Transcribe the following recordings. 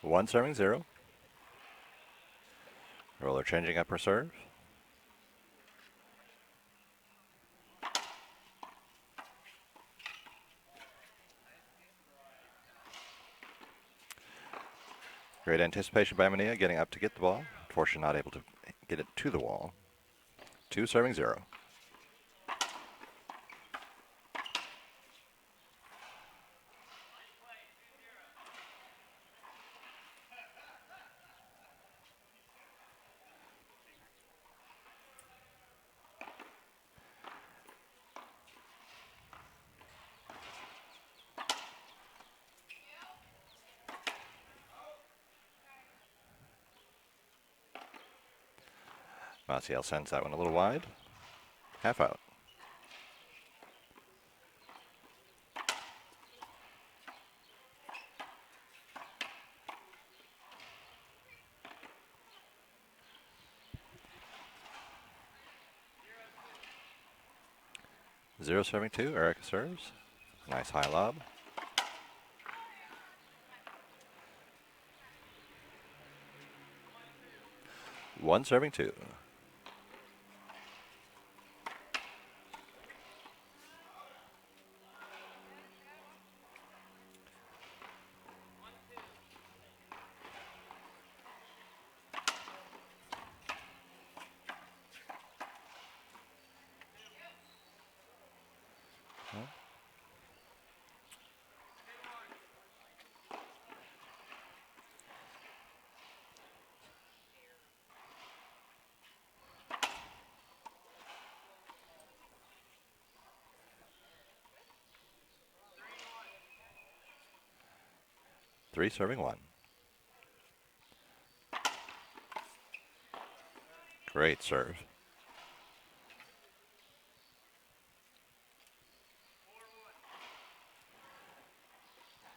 1 serving 0. Roehler changing up her serve. Great anticipation by Manilla, getting up to get the ball. Unfortunately, not able to get it to the wall. 2 serving 0. Masiel sends that one a little wide. Half out. Zero serving 2. Erika serves. Nice high lob. One serving 2. Three serving 1. Great serve.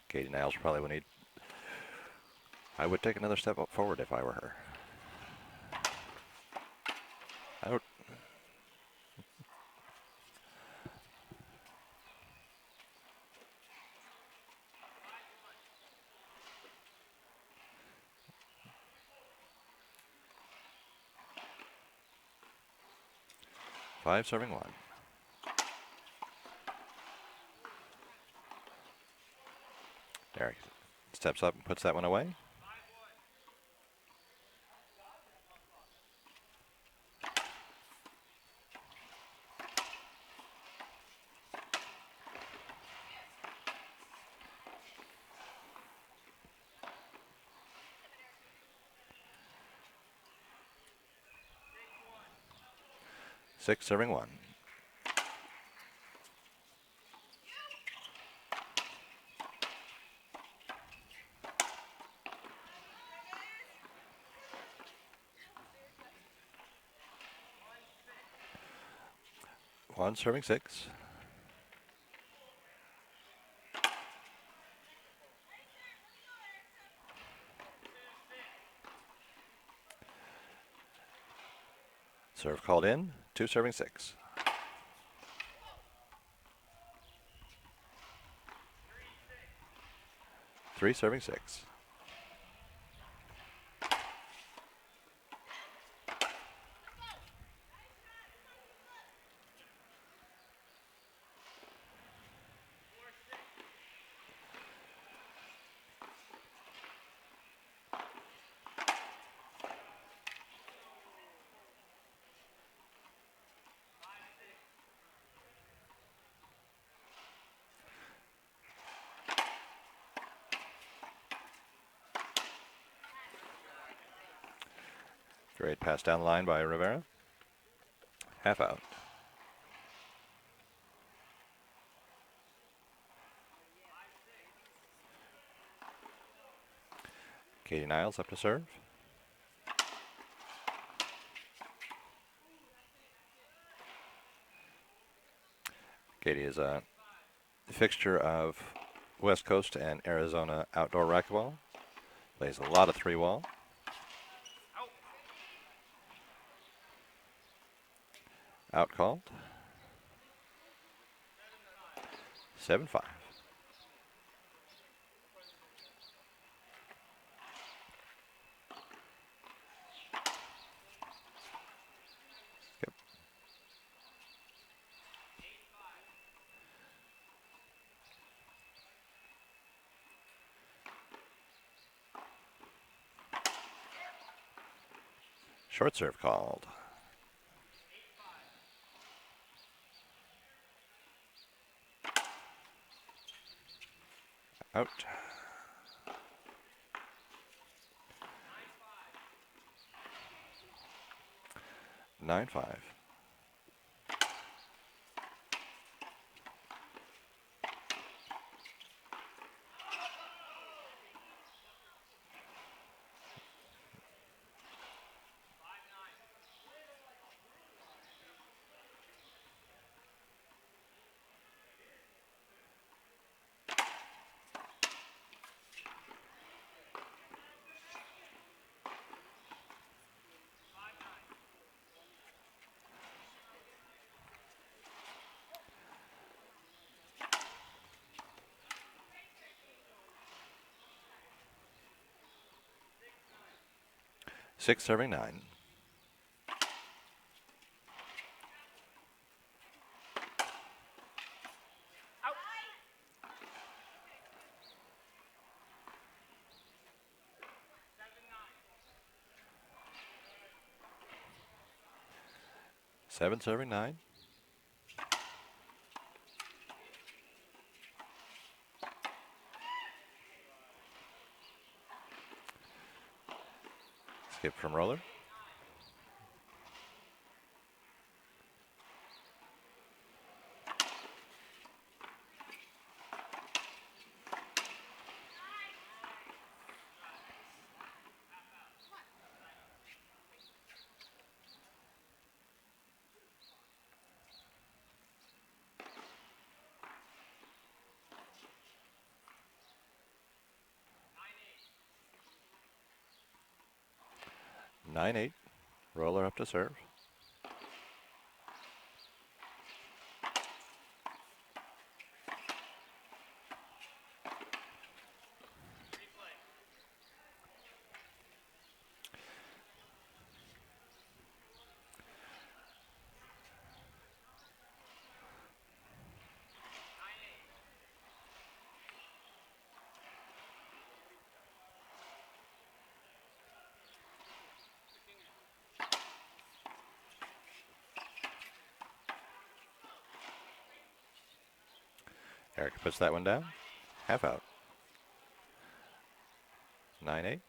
Katie Niles probably would need. I would take another step up forward if I were her. Out. Five serving 1. Erika steps up and puts that one away. Six serving 1. One serving 6. Serve called in. 2 serving 6. Three serving 6. Great pass down the line by Rivera. Half out. Katie Niles up to serve. Katie is a fixture of West Coast and Arizona outdoor racquetball. Plays a lot of 3-wall. Out called. 7-5. Short serve called. Out. 9-5. Six serving 9. Seven serving 9. Skip from Roehler. Nine eight. Roehler up to serve. Erika puts that one down. Half out. 9-8.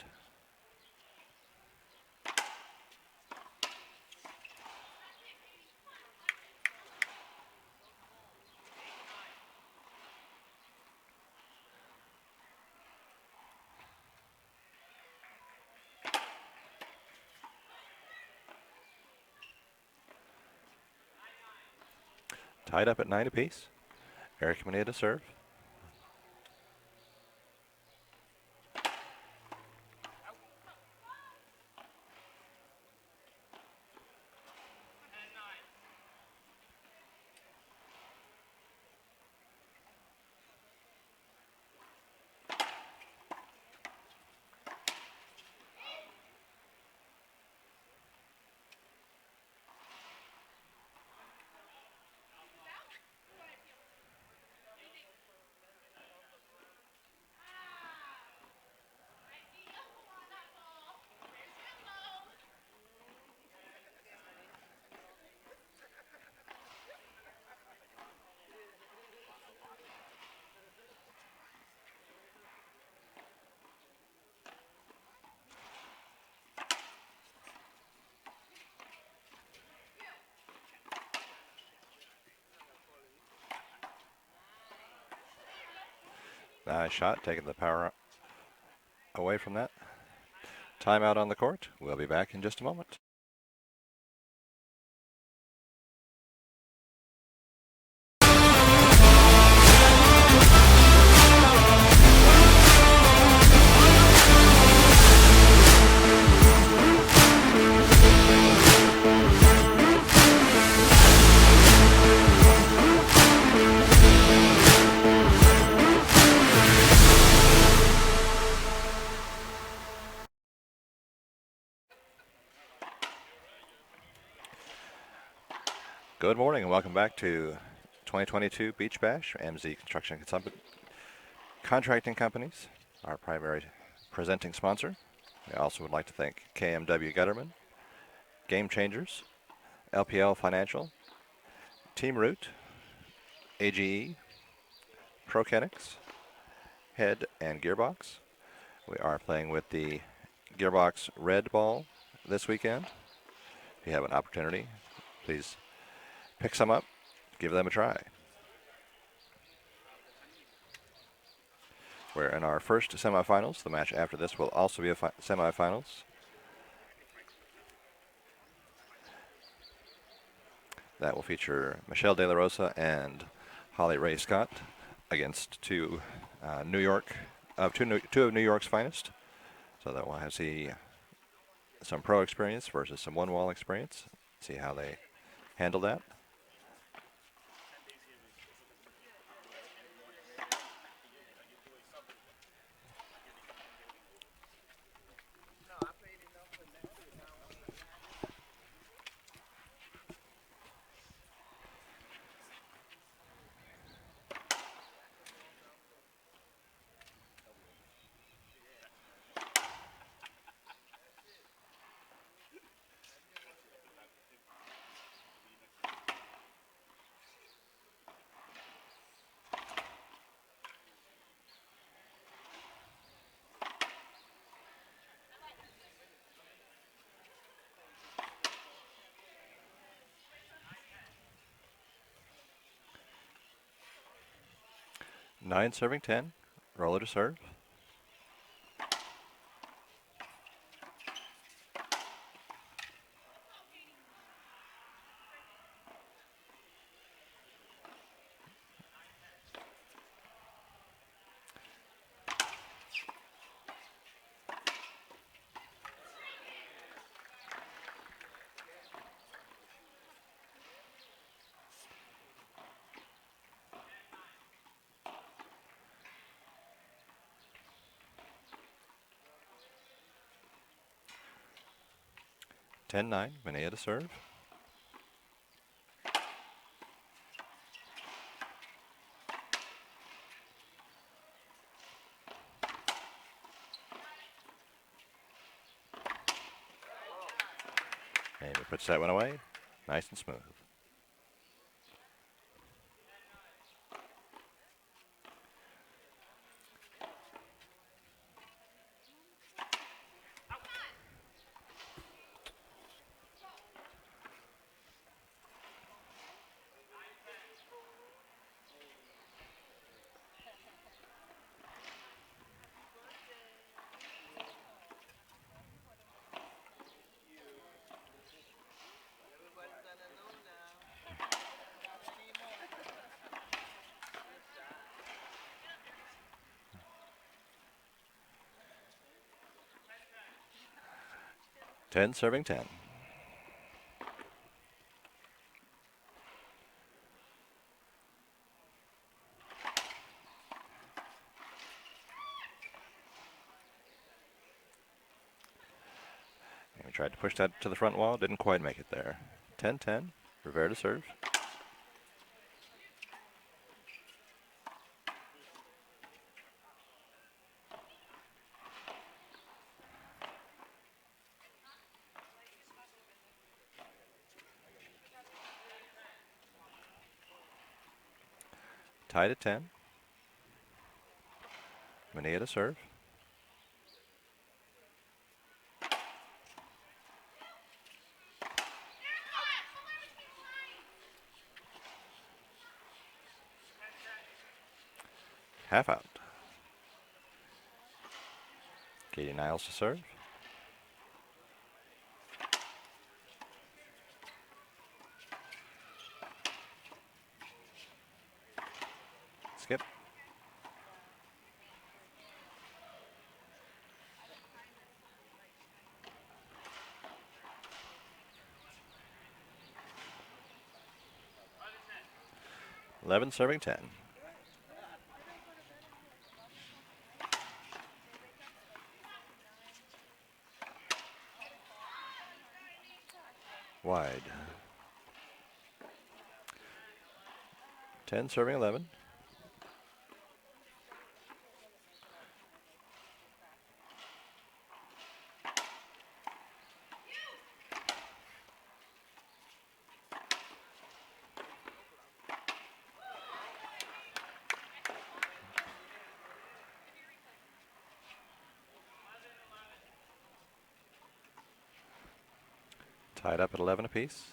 Tied up at 9 apiece. Erika Manilla to serve. Nice shot, taking the power away from that. Timeout on the court. We'll be back in just a moment. Good morning and welcome back to 2022 Beach Bash, MZ Construction Contracting Companies, our primary presenting sponsor. We also would like to thank KMW Gutterman Game Changers, LPL Financial, Team Root, AGE, Prokinetics, Head, and Gearbox. We are playing with the Gearbox Red Ball this weekend. If you have an opportunity, please pick some up, give them a try. We're in our first semifinals. The match after this will also be a semifinals. That will feature Michelle De La Rosa and Holly Ray Scott against two of New York's finest. So that we'll have to see some pro experience versus some one-wall experience. See how they handle that. Nine serving 10. Roehler to serve. Ten-9. Manilla to serve. And he puts that one away. Nice and smooth. Ten serving 10. And we tried to push that to the front wall. Didn't quite make it there. 10-10. Rivera to serve. Tied at 10. Manilla to serve. Half out. Katie Niles to serve. Skip. Eleven serving 10. Wide. 10 serving 11. Tied up at 11 apiece.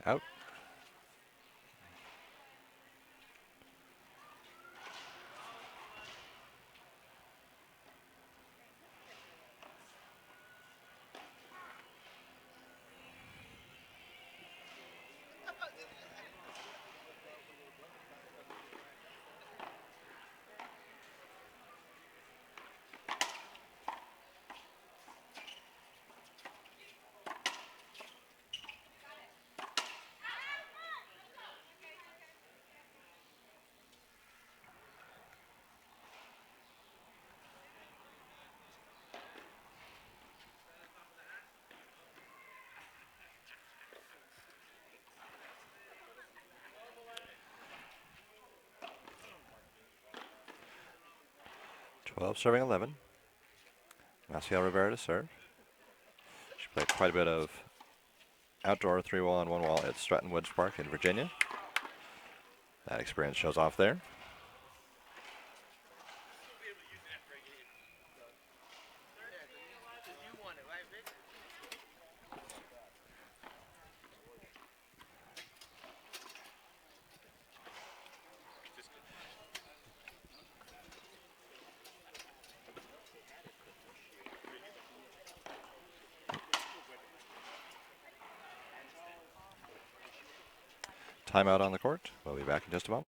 Out. Serving 11. Masiel Rivera to serve. She played quite a bit of outdoor 3-wall and 1-wall at Stratton Woods Park in Virginia. That experience shows off there. Timeout on the court. We'll be back in just a moment.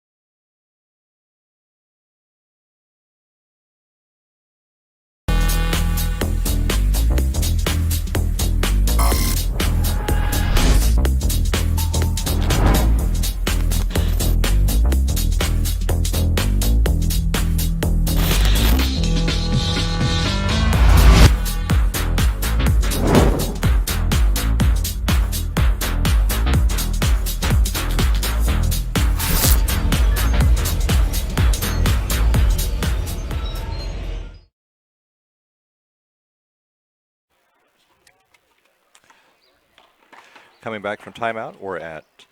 Coming back from timeout, we're at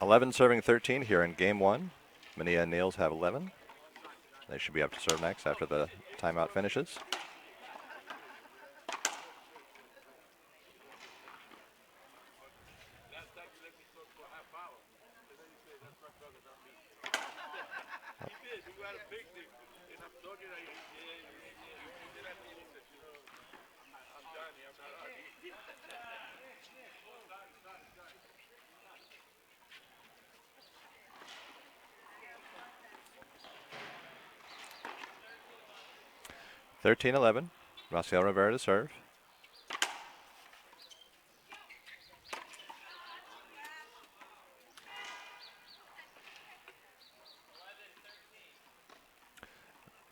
11 serving 13 here in game 1. Manilla and Niels have 11. They should be up to serve next after the timeout finishes. (13-11). Masiel Rivera to serve.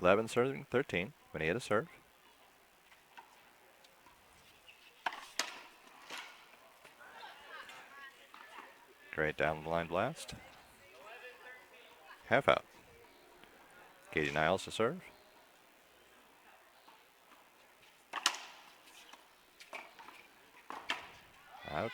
(11 serving 13). Manilla to serve. Great down the line blast. Half out. Katie Niles to serve. Out.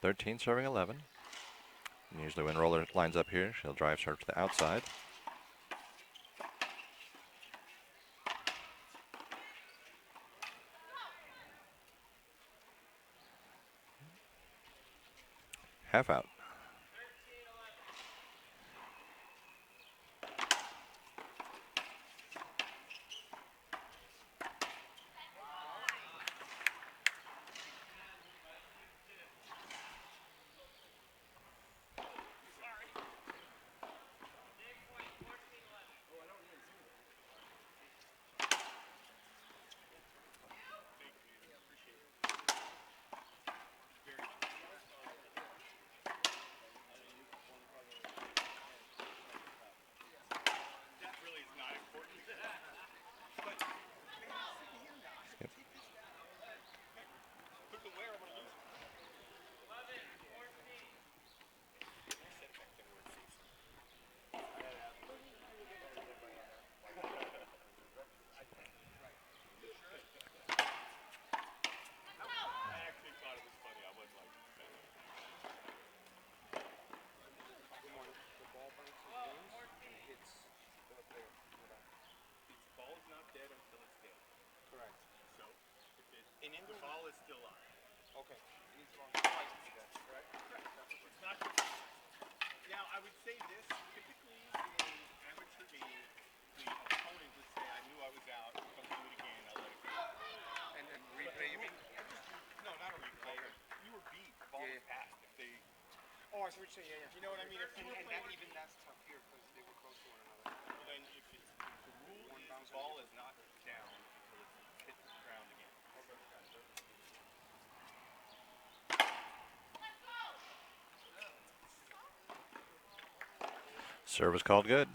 (13 serving 11). And usually when Roehler lines up here, she'll drive serve to the outside. Half out. Service called good.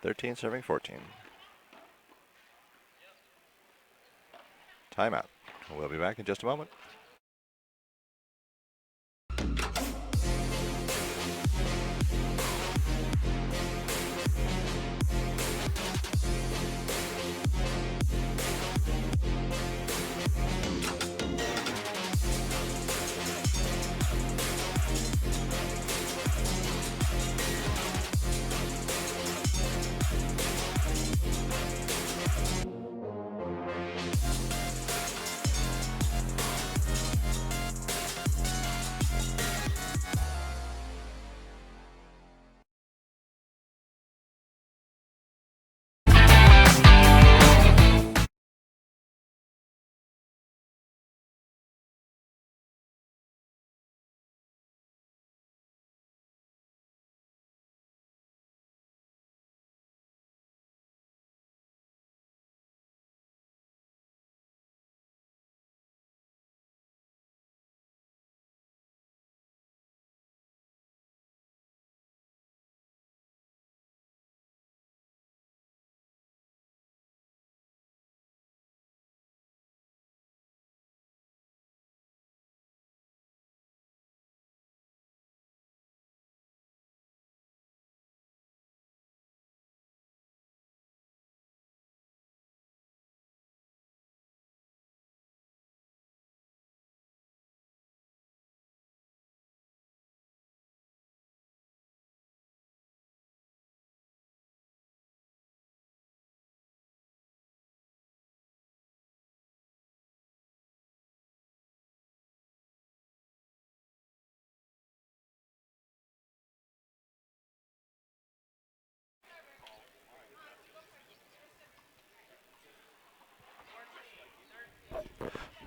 Thirteen serving 14. Timeout. We'll be back in just a moment.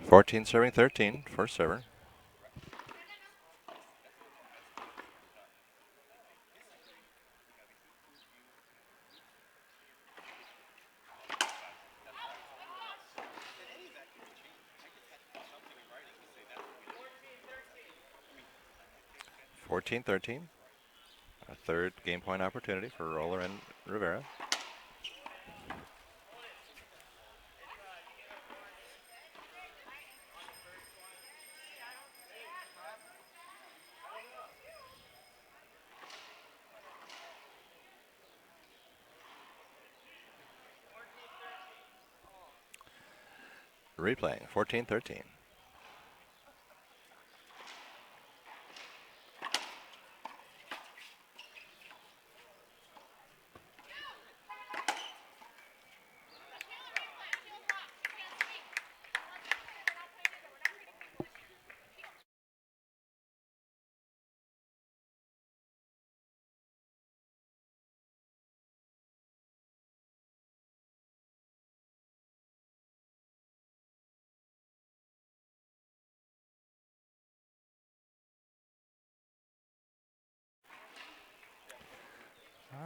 Fourteen serving 13. First server. Fourteen 13. A third game point opportunity for Roehler and Rivera. Replaying 14 13.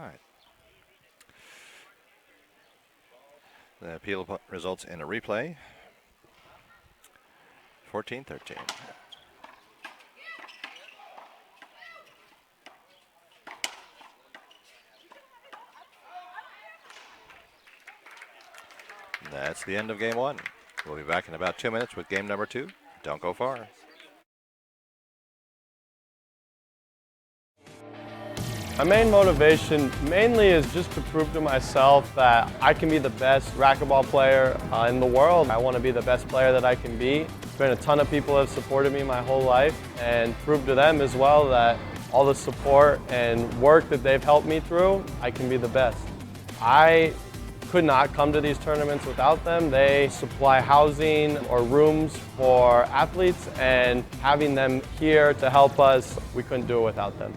right. The appeal results in a replay. 14-13. That's the end of game one. We'll be back in about 2 minutes with game number 2. Don't go far. My main motivation mainly is just to prove to myself that I can be the best racquetball player in the world. I want to be the best player that I can be. There's been a ton of people that have supported me my whole life, and prove to them as well that all the support and work that they've helped me through, I can be the best. I could not come to these tournaments without them. They supply housing or rooms for athletes, and having them here to help us, we couldn't do it without them.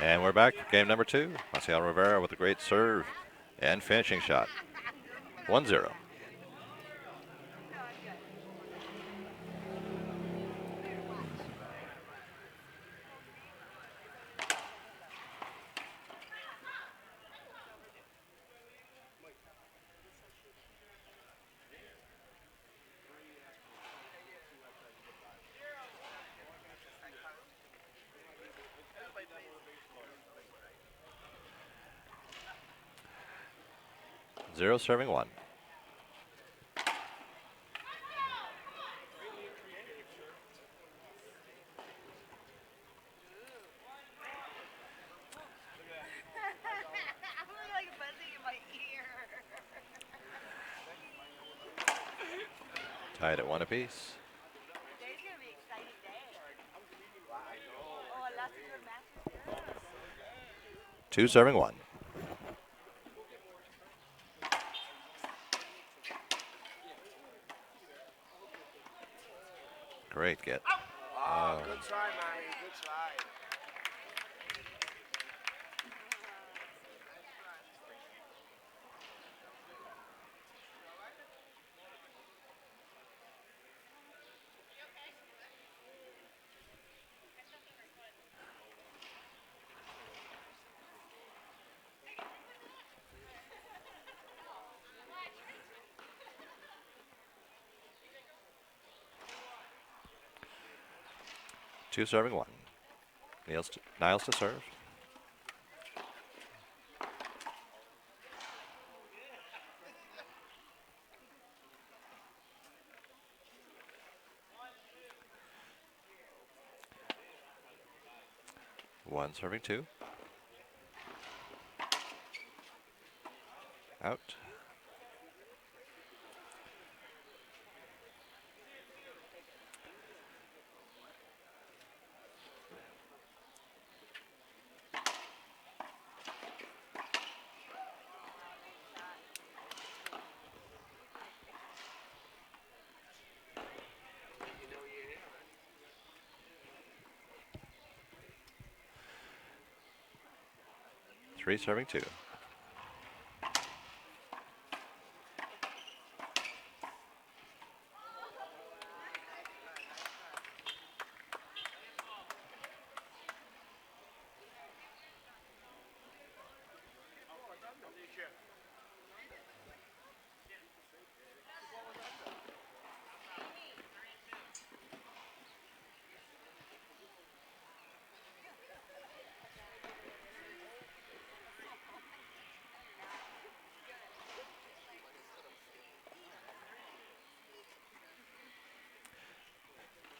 And we're back. Game number 2. Masiel Rivera with a great serve and finishing shot. 1-0. Zero serving 1. Tied at 1 apiece. Two serving 1. Great get. Oh, good try, Manny. Good try. 2 serving 1. Niles to serve. One serving 2. Out. Three serving 2.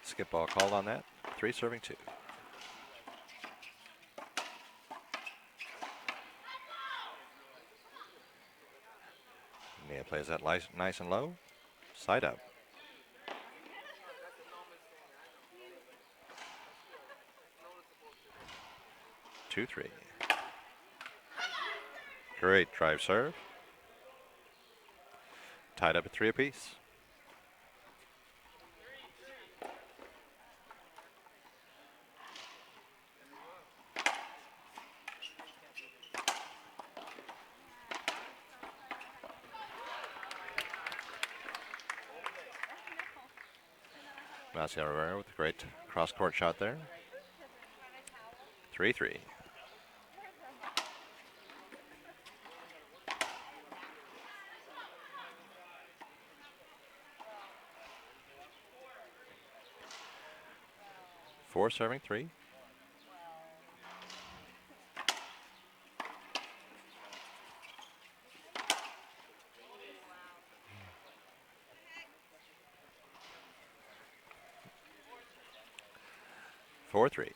Skip ball called on that. 3 serving 2. Mia plays that nice and low. Side up. 2-3. Great drive serve. Tied up at 3 apiece. Masiel Rivera with a great cross-court shot there. 3-3. Four serving 3. Four, 3.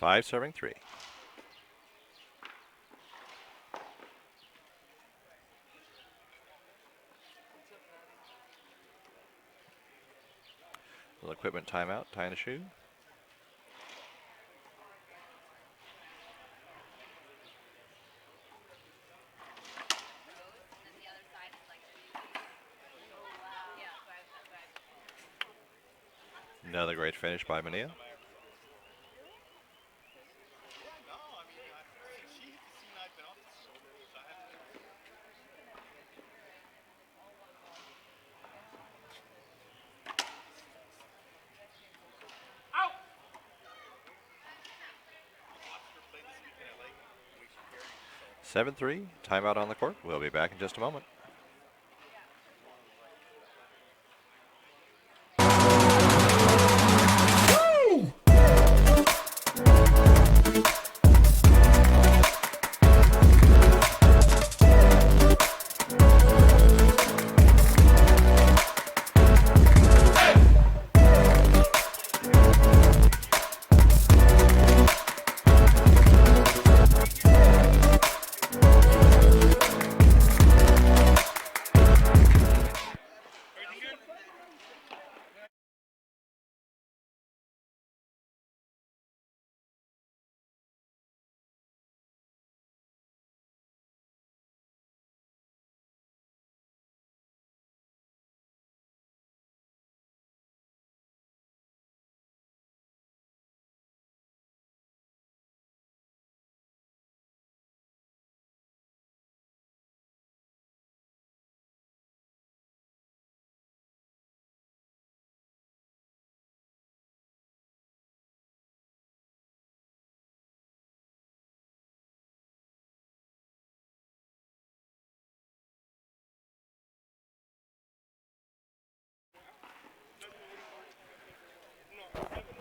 Five serving 3. Little equipment timeout, tying a shoe. Another great finish by Manilla. Seven, 3. Timeout on the court. We'll be back in just a moment.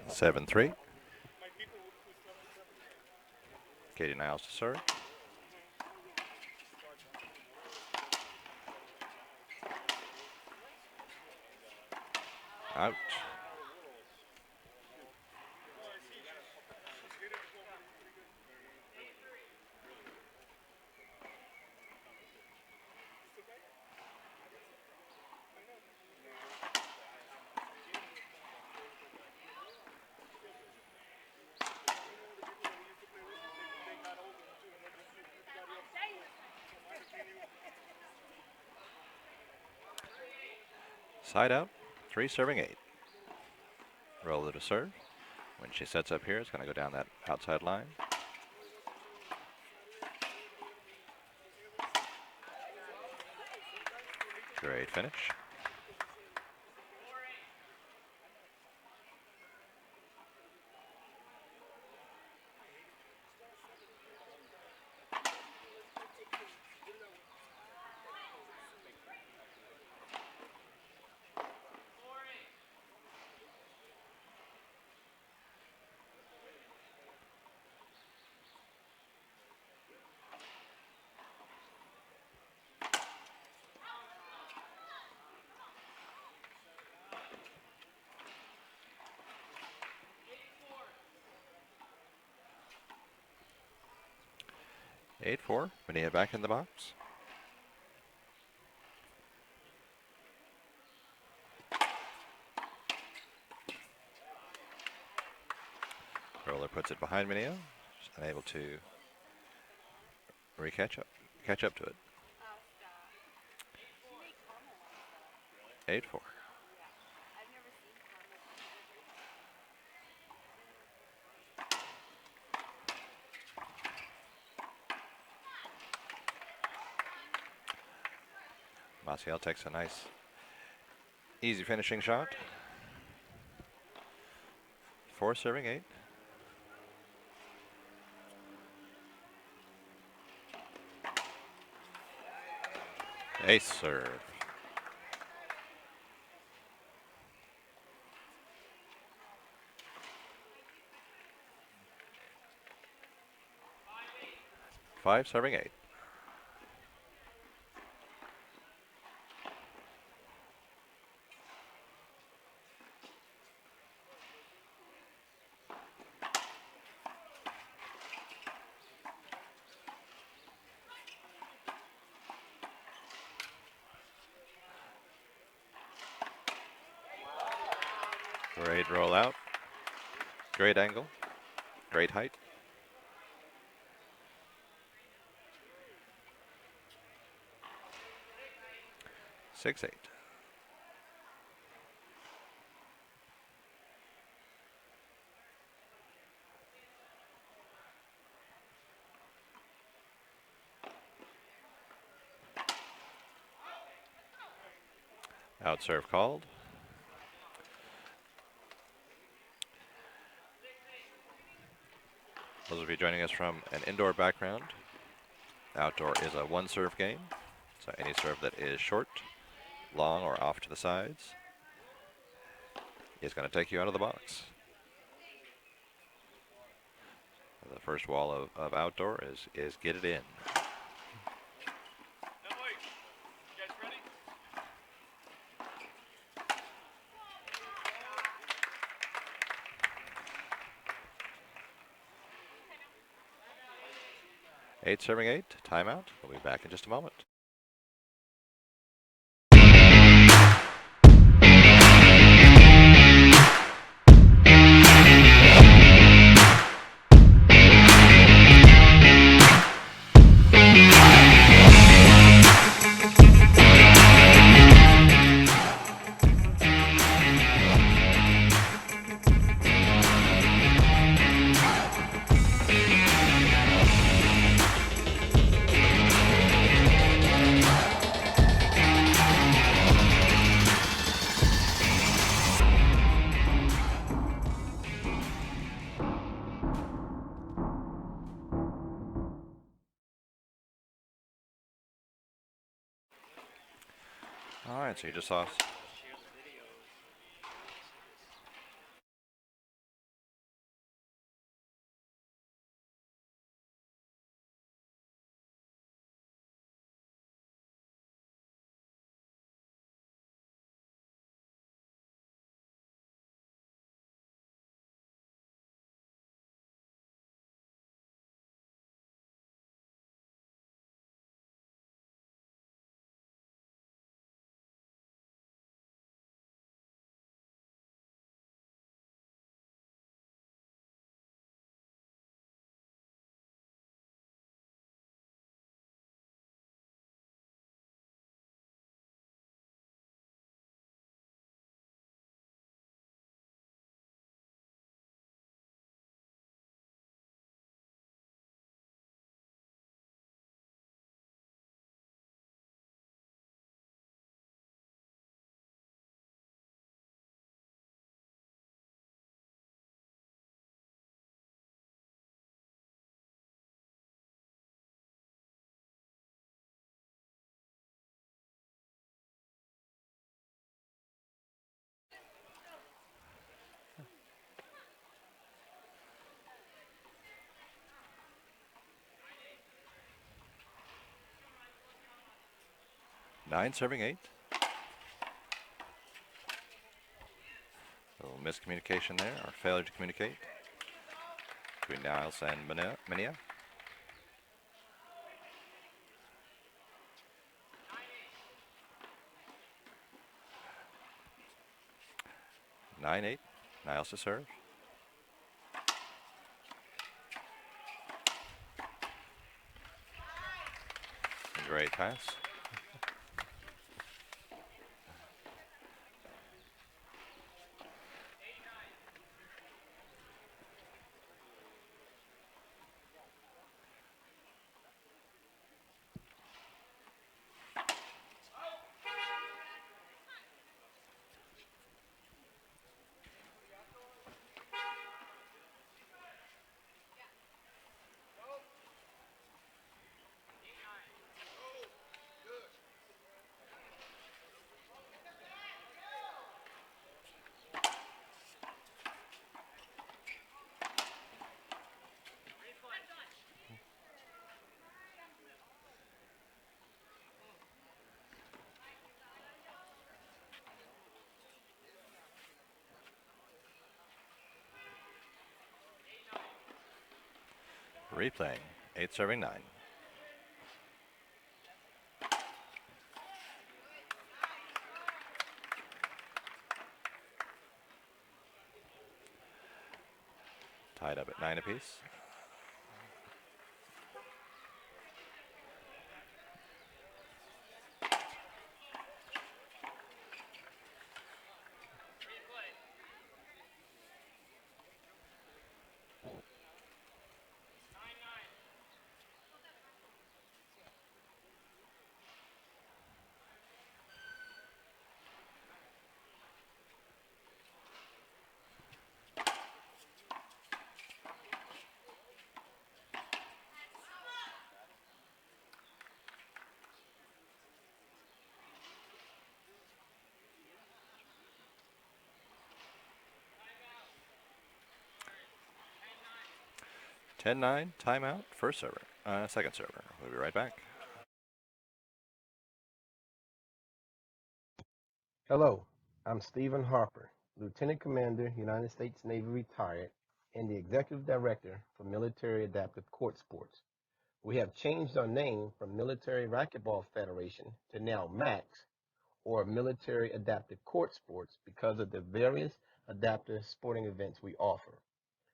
7-3. Katie Niles to serve. Out. Side out. 3 serving 8. Roehler to serve. When she sets up here, it's going to go down that outside line. Great finish. Eight four. Manilla back in the box. Roehler puts it behind Manilla. Just unable to catch up to it. 8-4. Masiel takes a nice, easy finishing shot. 4 serving 8. Ace serve. Five serving 8. Great roll out. Great angle. Great height. 6-8. Out serve called. Those of you joining us from an indoor background, outdoor is a 1-serve game. So any serve that is short, long, or off to the sides is going to take you out of the box. The first wall of outdoor is get it in. Eight serving 8. Timeout. We'll be back in just a moment. All right, so you just saw 9 serving 8. A little miscommunication there, or failure to communicate between Niles and Manilla. Nine eight. Niles to serve. Great pass. Replaying. 8 serving 9. Tied up at 9 apiece. Ten nine. Timeout. First server. Second server. We'll be right back. Hello, I'm Stephen Harper, Lieutenant Commander, United States Navy retired, and the Executive Director for Military Adaptive Court Sports. We have changed our name from Military Racquetball Federation to now MAX, or Military Adaptive Court Sports, because of the various adaptive sporting events we offer.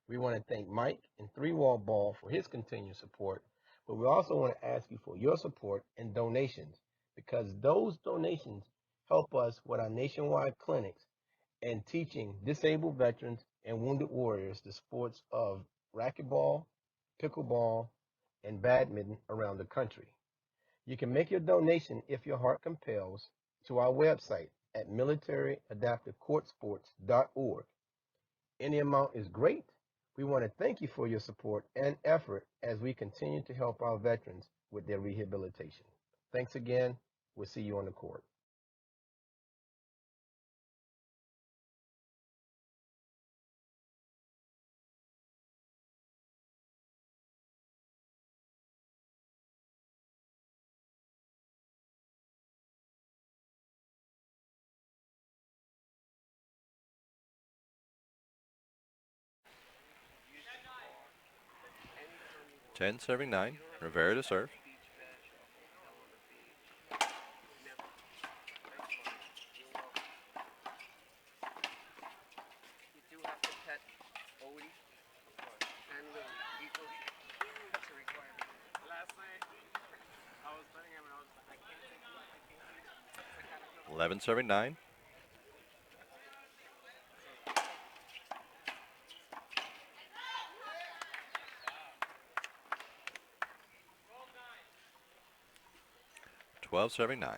We want to thank Mike and Three Wall Ball for his continued support, but we also want to ask you for your support and donations, because those donations help us with our nationwide clinics and teaching disabled veterans and wounded warriors the sports of racquetball, pickleball, and badminton around the country. You can make your donation if your heart compels to our website at militaryadaptivecourtsports.org. Any amount is great. We want to thank you for your support and effort as we continue to help our veterans with their rehabilitation. Thanks again. We'll see you on the court. Ten serving 9. Rivera to serve. I 11 serving 9. Twelve serving 9.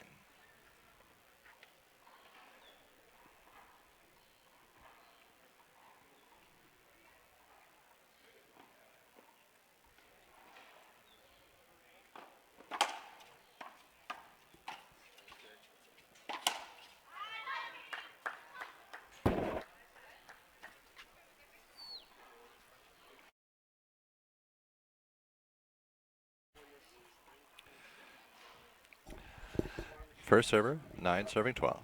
First server, 9 serving 12.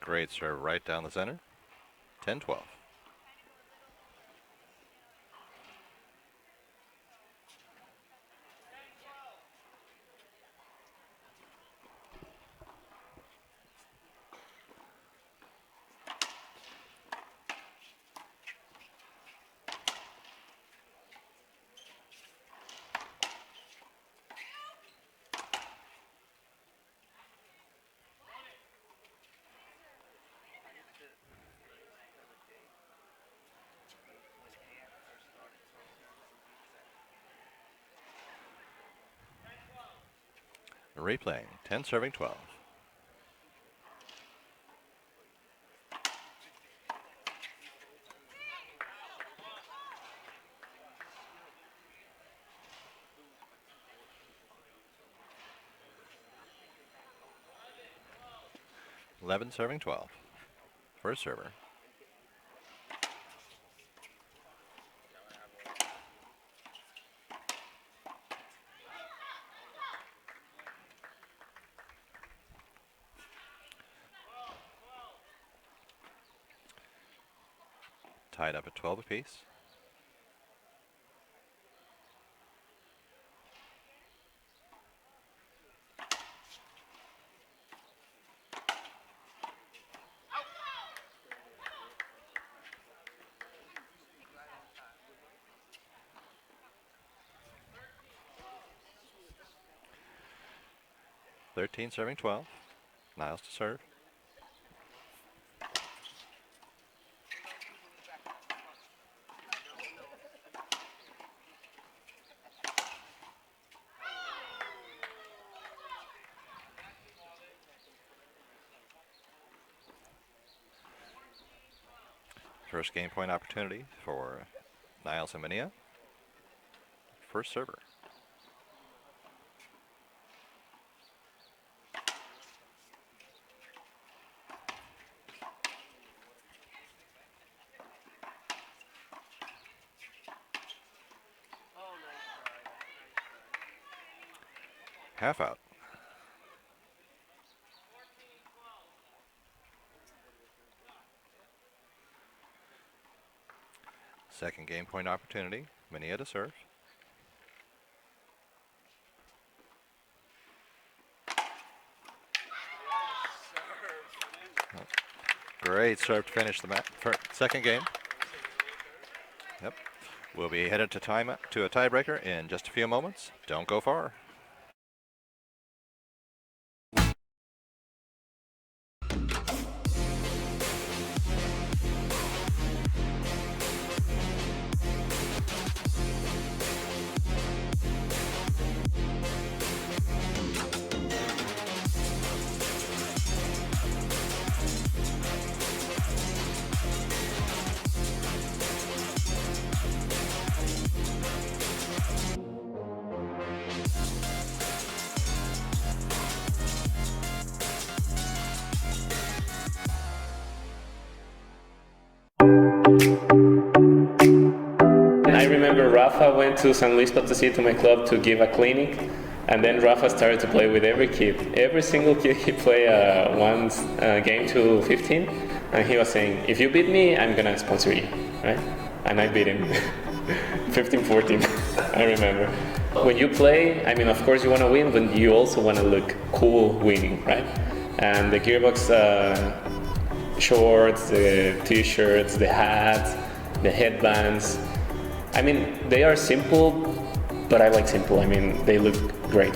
Great serve right down the center. 10-12. Replaying, 10 serving 12. Eleven serving 12. First server. Tied up at 12 apiece. Thirteen serving 12. Niles to serve. First game point opportunity for Niles and Manilla. First server. Half out. Second game point opportunity. Manilla to serve. Great serve to finish the match. Second game. Yep. We'll be headed to a tiebreaker in just a few moments. Don't go far. I remember Rafa went to San Luis Potosí to my club to give a clinic, and then Rafa started to play with every kid. Every single kid he played one game to 15, and he was saying, if you beat me, I'm gonna sponsor you, right? And I beat him, 15-14, I remember. When you play, I mean, of course you wanna win, but you also wanna look cool winning, right? And the Gearbox shorts, the t-shirts, the hats, the headbands, I mean, they are simple, but I like simple. I mean, they look great.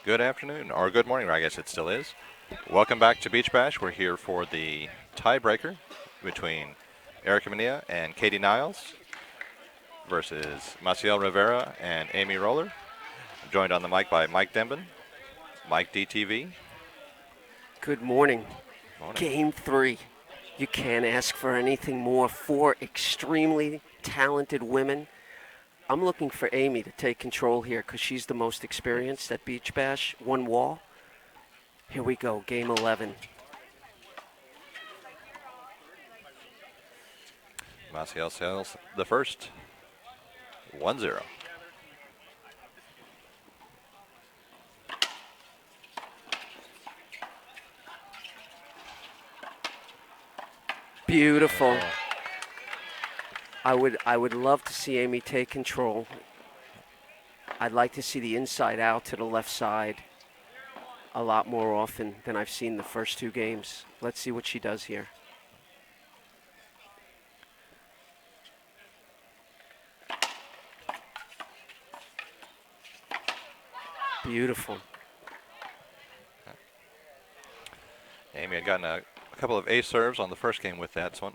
Good afternoon, or good morning, I guess it still is. Welcome back to Beach Bash. We're here for the tiebreaker between Erika Manilla and Katie Niles versus Masiel Rivera and Amy Roehler. I'm joined on the mic by Mike Denbin, Mike DTV. Good morning. Morning. Game 3. You can't ask for anything more. 4 extremely talented women. I'm looking for Amy to take control here because she's the most experienced at Beach Bash. 1 wall. Here we go, game 11. Masiel sails the first, 1-0. Beautiful. I would love to see Amy take control. I'd like to see the inside out to the left side a lot more often than I've seen the first 2 games. Let's see what she does here. Beautiful. Amy had gotten a couple of ace serves on the first game with that, so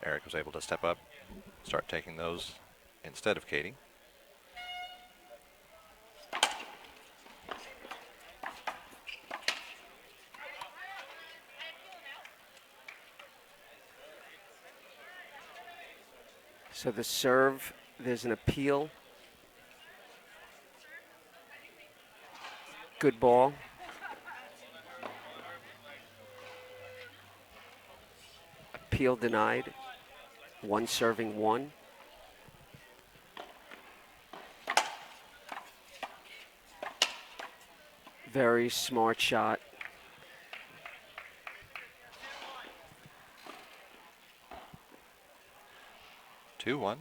Eric was able to step up, start taking those instead of Katie. So the serve, there's an appeal. Good ball. Appeal denied. 1 serving 1. Very smart shot. Two, 1.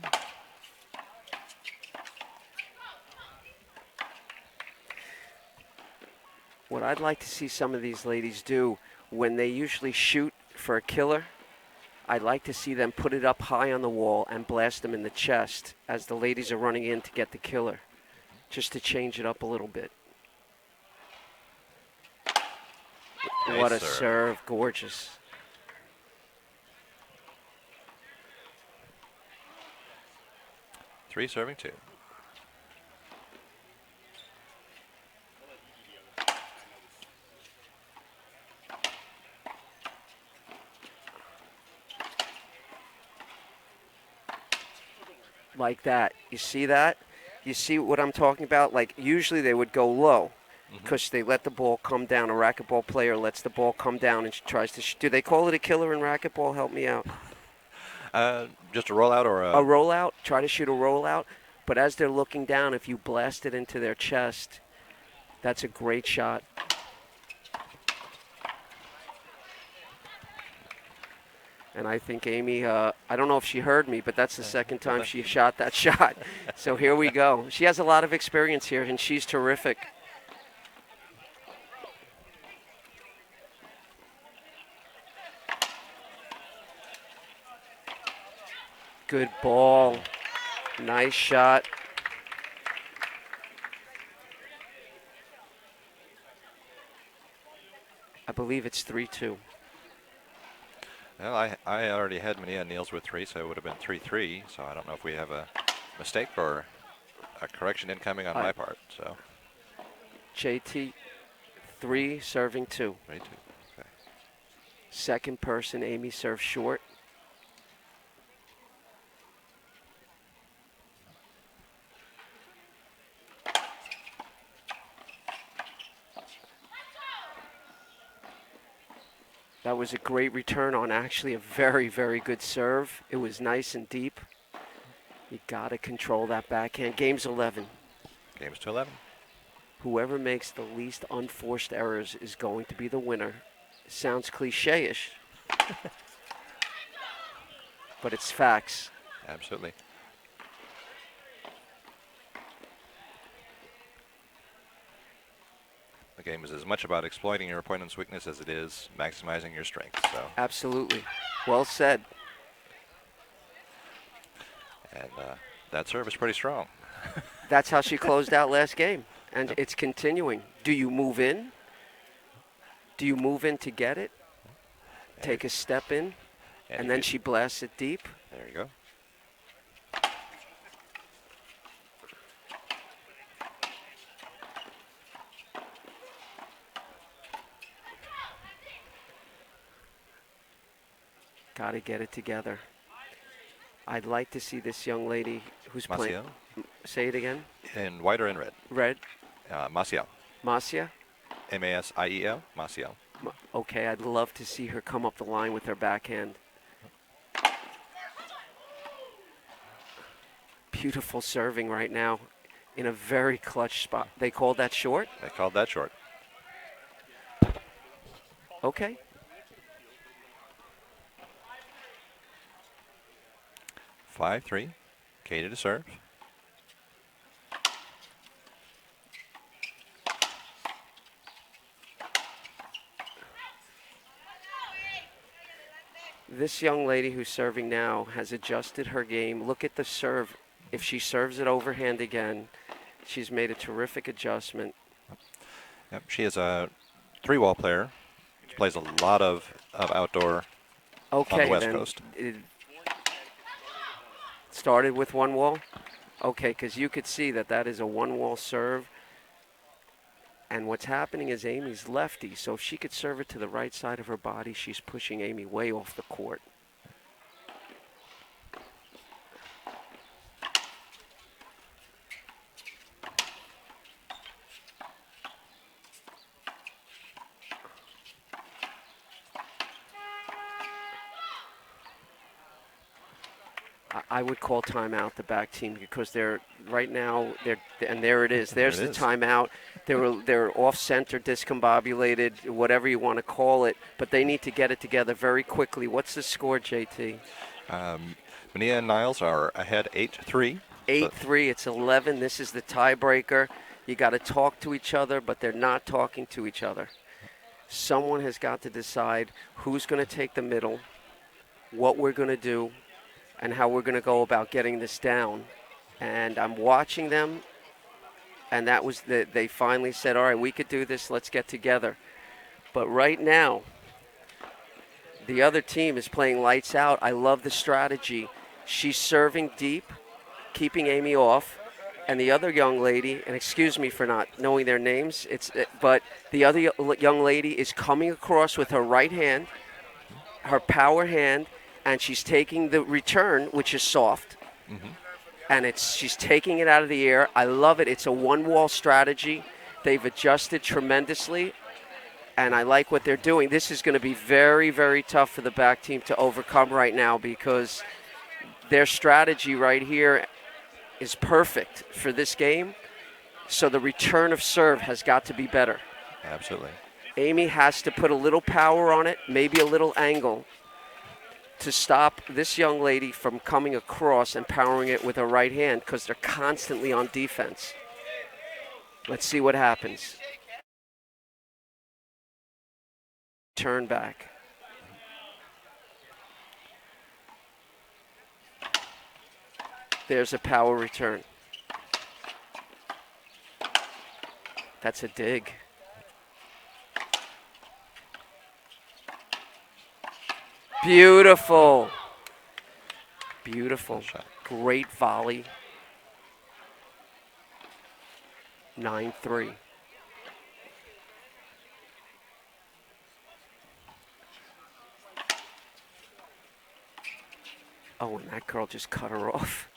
What I'd like to see some of these ladies do when they usually shoot for a killer, I'd like to see them put it up high on the wall and blast them in the chest as the ladies are running in to get the killer, just to change it up a little bit. Nice What a serve. serve, gorgeous. Three serving 2. Like that. You see that? You see what I'm talking about? Like, usually they would go low because they let the ball come down. A racquetball player lets the ball come down and she tries to do they call it a killer in racquetball? Help me out. Just a rollout or A rollout. Try to shoot a rollout. But as they're looking down, if you blast it into their chest, that's a great shot. And I think Amy, I don't know if she heard me, but that's the second time she shot that shot. So here we go. She has a lot of experience here, and she's terrific. Good ball. Nice shot. I believe it's 3-2. Well, I already had Manilla and Niels with 3, so it would have been 3-3. So I don't know if we have a mistake or a correction incoming on my part. So JT, 3 serving 2. 3-2. Okay. Second person, Amy serves short. That was a great return on actually a very, very good serve. It was nice and deep. You got to control that backhand. Game's 11. Game's to 11. Whoever makes the least unforced errors is going to be the winner. Sounds cliche-ish, but it's facts. Absolutely. The game is as much about exploiting your opponent's weakness as it is maximizing your strength. So. Absolutely. Well said. And that serve is pretty strong. That's how she closed out last game. And it's continuing. Do you move in? Do you move in to get it? Take a step in, and then she blasts it deep. There you go. Got to get it together. I'd like to see this young lady who's playing. Masiel. Say it again. In white or in red? Red. Masiel. Masiel. Masiel. Masiel. Okay, I'd love to see her come up the line with her backhand. Beautiful serving right now in a very clutch spot. They called that short? They called that short. Okay. 5-3. Katie to serve. This young lady who's serving now has adjusted her game. Look at the serve. If she serves it overhand again, she's made a terrific adjustment. Yep, she is a 3-wall player. She plays a lot of outdoor on the West Coast. It started with 1 wall? Okay, because you could see that that is a 1-wall serve. And what's happening is Amy's lefty, so if she could serve it to the right side of her body, she's pushing Amy way off the court. I would call timeout the back team because they're right now and there it is. There's the timeout. They're off center, discombobulated, whatever you want to call it, but they need to get it together very quickly. What's the score, JT? Manilla and Niles are ahead 8-3. 8-3. It's 11. This is the tiebreaker. You got to talk to each other, but they're not talking to each other. Someone has got to decide who's going to take the middle, what we're going to do, and how we're going to go about getting this down. And I'm watching them, and that was they finally said, all right, we could do this, let's get together. But right now, the other team is playing lights out. I love the strategy. She's serving deep, keeping Amy off, and the other young lady, and excuse me for not knowing their names, but the other young lady is coming across with her right hand, her power hand, and she's taking the return, which is soft, and she's taking it out of the air. I love it. It's a 1-wall strategy. They've adjusted tremendously, and I like what they're doing. This is going to be very, very tough for the back team to overcome right now because their strategy right here is perfect for this game. So the return of serve has got to be better. Absolutely. Amy has to put a little power on it, maybe a little angle, to stop this young lady from coming across and powering it with her right hand because they're constantly on defense. Let's see what happens. Turn back. There's a power return. That's a dig. Beautiful. Beautiful. Great volley. 9-3. Oh, and that girl just cut her off.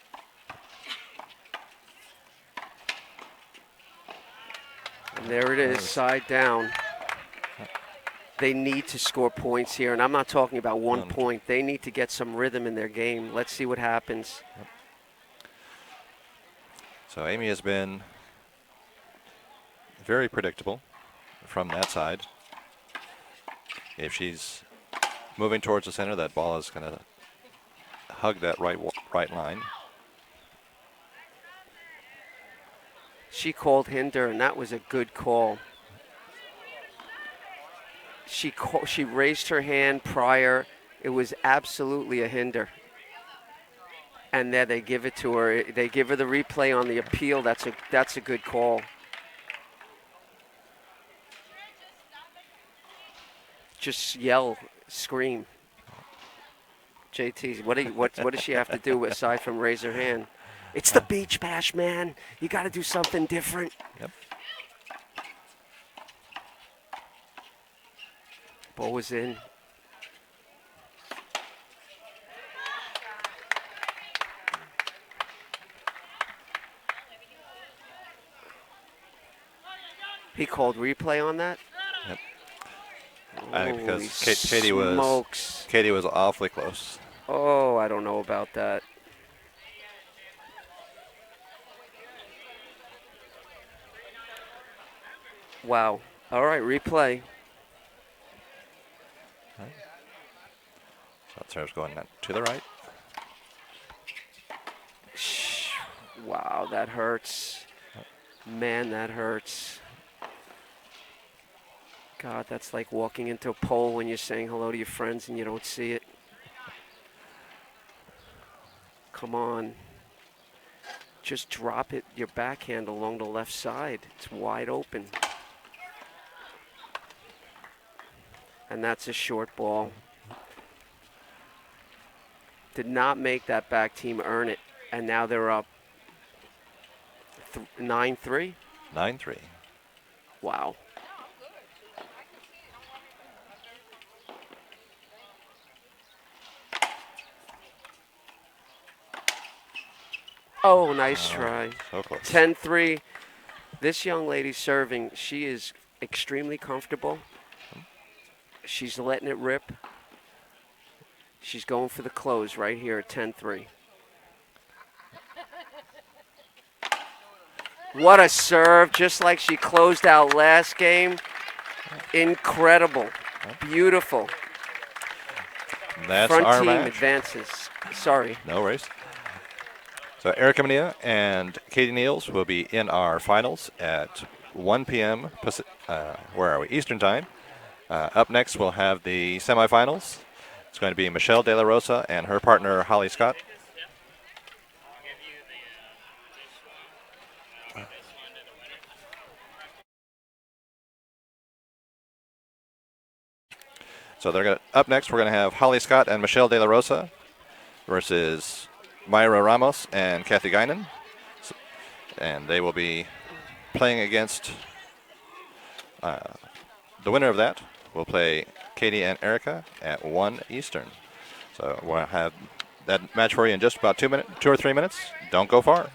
And there it is, side down. They need to score points here, and I'm not talking about 1 point. They need to get some rhythm in their game. Let's see what happens. So Amy has been very predictable from that side. If she's moving towards the center, that ball is going to hug that right line. She called hinder, and that was a good call. She raised her hand prior. It was absolutely a hinder. And then they give it to her. They give her the replay on the appeal. That's a good call. Just yell, scream. JT, what does she have to do aside from raise her hand? It's the beach bash, man. You got to do something different. Yep. Ball was in. He called replay on that? Yep. I think Holy because smokes. Katie was awfully close. Oh, I don't know about that. Wow. All right, replay. So serve's going to the right. Wow, that hurts. Man, that hurts. God, that's like walking into a pole when you're saying hello to your friends and you don't see it. Come on. Just drop it, your backhand along the left side. It's wide open. And that's a short ball. Did not make that back team earn it. And now they're up 9-3? 9-3. Wow. Oh, nice try. So close. 10-3. This young lady serving, she is extremely comfortable. She's letting it rip. She's going for the close right here at 10-3. What a serve, just like she closed out last game. Incredible. Beautiful. That's Front our team match. advances. Sorry. No worries. So Erika Manilla and Katie Niels will be in our finals at 1 p.m. Where are we? Eastern time. Up next, we'll have the semifinals. It's going to be Masiel De La Rosa and her partner Holly Scott. So they're going up next. We're going to have Holly Scott and Masiel De La Rosa versus Myra Ramos and Kathy Guinan. And they will be playing against the winner of that. Will play Katie and Erika at 1 Eastern. So we'll have that match for you in just about 2 or 3 minutes. Don't go far.